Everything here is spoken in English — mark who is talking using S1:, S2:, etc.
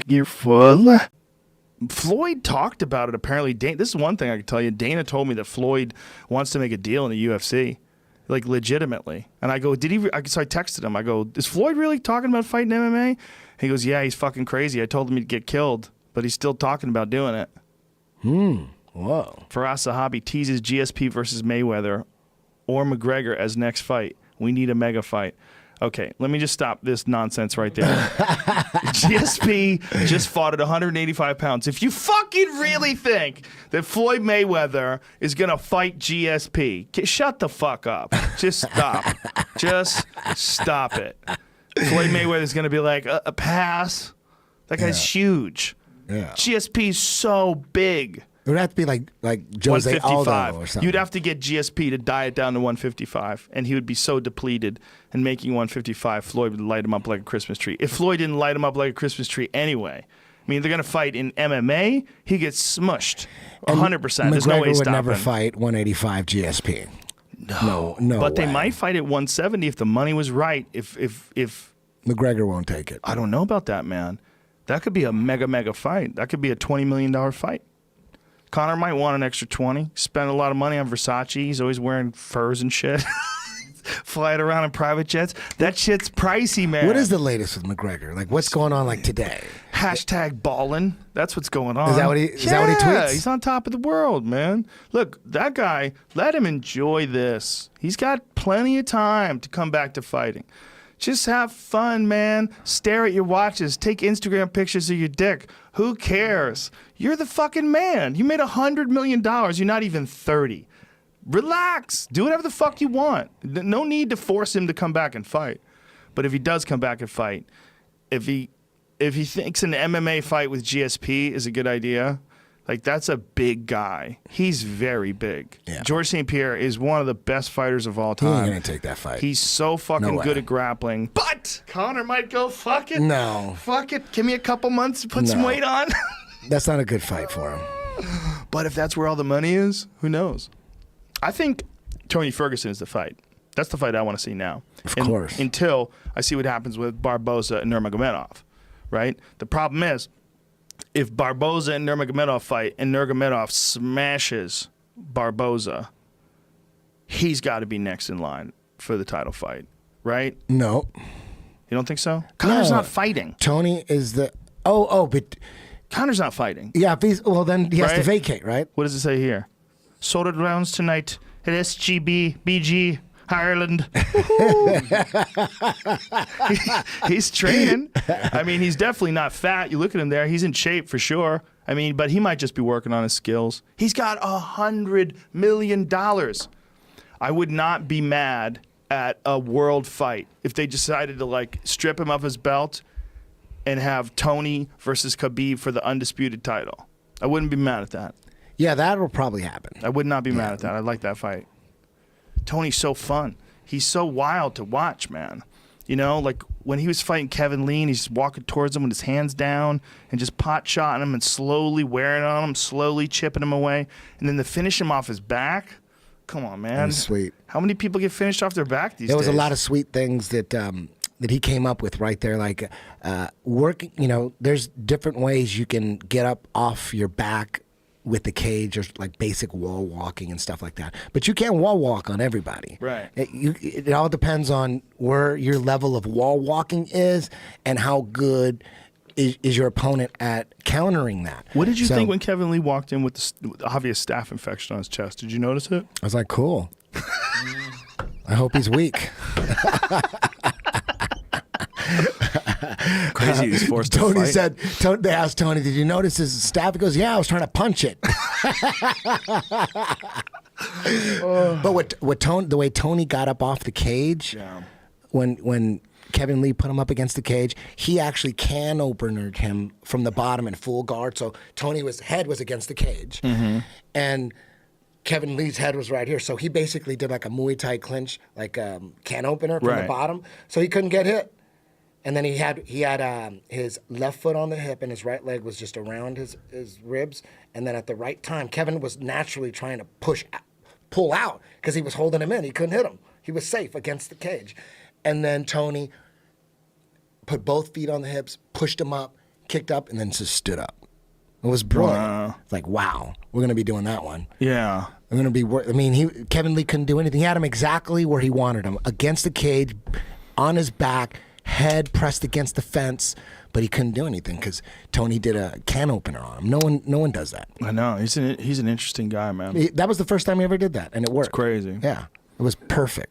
S1: You're full. Floyd talked about it. Apparently, this is one thing I can tell you. Dana told me that Floyd wants to make a deal in the UFC, like legitimately. And I go, did he? So I texted him. I go, is Floyd really talking about fighting MMA? He goes, yeah, he's fucking crazy. I told him he'd get killed, but he's still talking about doing it.
S2: Whoa.
S1: Faraz Sahabi teases GSP versus Mayweather or McGregor as next fight. We need a mega fight. Okay, let me just stop this nonsense right there. GSP just fought at 185 pounds. If you fucking really think that Floyd Mayweather is going to fight GSP, shut the fuck up. Just stop. Just stop it. Floyd Mayweather is going to be like, a pass? That guy's huge.
S2: Yeah.
S1: GSP's so big.
S2: It would have to be like Jose Aldo or something.
S1: You'd have to get GSP to diet down to 155, and he would be so depleted. And making 155, Floyd would light him up like a Christmas tree. If Floyd didn't light him up like a Christmas tree anyway, I mean, they're going to fight in MMA, he gets smushed 100%. There's no way
S2: McGregor would
S1: stopping.
S2: never fight 185 GSP. No
S1: But
S2: way.
S1: they might fight at 170 if the money was right. If
S2: McGregor won't take it.
S1: I don't know about that, man. That could be a mega fight. That could be a $20 million fight. Conor might want an extra 20. Spend a lot of money on Versace. He's always wearing furs and shit. Flying around in private jets. That shit's pricey, man.
S2: What is the latest with McGregor? Like, what's going on like today?
S1: Hashtag ballin'. That's what's going on.
S2: Is that what he tweets?
S1: Yeah, he's on top of the world, man. Look, that guy, let him enjoy this. He's got plenty of time to come back to fighting. Just have fun, man. Stare at your watches. Take Instagram pictures of your dick. Who cares? You're the fucking man. You made $100 million. You're not even 30. Relax. Do whatever the fuck you want. No need to force him to come back and fight. But if he does come back and fight, if he thinks an MMA fight with GSP is a good idea, like, that's a big guy. He's very big. Yeah. George St. Pierre is one of the best fighters of all time.
S2: He ain't going to take that fight.
S1: He's so fucking good at grappling. But Conor might go, fuck it.
S2: No.
S1: Fuck it. Give me a couple months to put some weight on.
S2: That's not a good fight for him.
S1: But if that's where all the money is, who knows? I think Tony Ferguson is the fight. That's the fight I want to see now.
S2: Of course.
S1: Until I see what happens with Barboza and Nurmagomedov, right? The problem is, if Barboza and Nurmagomedov fight and Nurmagomedov smashes Barboza, he's got to be next in line for the title fight, right?
S2: No.
S1: You don't think so? Conor's not fighting.
S2: Tony is the... but...
S1: Conor's not fighting.
S2: Yeah, then he has to vacate, right?
S1: What does it say here? Sorted rounds tonight at SGB, BG, Ireland. He's training. I mean, he's definitely not fat. You look at him there, he's in shape for sure. I mean, but he might just be working on his skills. He's got $100 million. I would not be mad at a world fight if they decided to, like, strip him of his belt and have Tony versus Khabib for the undisputed title. I wouldn't be mad at that.
S2: Yeah, that will probably happen.
S1: I would not be mad at that. I'd like that fight. Tony's so fun. He's so wild to watch, man. You know, like when he was fighting Kevin Lee and he's walking towards him with his hands down and just pot-shotting him and slowly wearing on him, slowly chipping him away. And then to finish him off his back, come on, man.
S2: That was sweet.
S1: How many people get finished off their back these days?
S2: There was a lot of sweet things that he came up with right there. Like working, you know, there's different ways you can get up off your back with the cage, or like basic wall walking and stuff like that. But you can't wall walk on everybody.
S1: Right.
S2: It all depends on where your level of wall walking is and how good is your opponent at countering that.
S1: What did you think when Kevin Lee walked in with the obvious staph infection on his chest? Did you notice it?
S2: I was like, cool. I hope he's weak.
S1: Crazy he's forced to
S2: Tony
S1: fight.
S2: said, they asked Tony, did you notice his staph? He goes, yeah, I was trying to punch it. But the way Tony got up off the cage, when Kevin Lee put him up against the cage, he actually can openered him from the bottom in full guard. So Tony's head was against the cage. Mm-hmm. And Kevin Lee's head was right here. So he basically did like a Muay Thai clinch, like a can opener from the bottom. So he couldn't get hit. And then he had his left foot on the hip and his right leg was just around his ribs. And then at the right time, Kevin was naturally trying to pull out because he was holding him in. He couldn't hit him. He was safe against the cage. And then Tony put both feet on the hips, pushed him up, kicked up, and then just stood up. It was brilliant.
S1: Wow.
S2: It's like, wow, we're going to be doing that one.
S1: Yeah.
S2: I'm going to be. I mean, Kevin Lee couldn't do anything. He had him exactly where he wanted him, against the cage, on his back, head pressed against the fence, but he couldn't do anything because Tony did a can opener on him. No one does that.
S1: I know. He's an interesting guy, man.
S2: That was the first time he ever did that, and it worked.
S1: It's crazy.
S2: Yeah, it was perfect.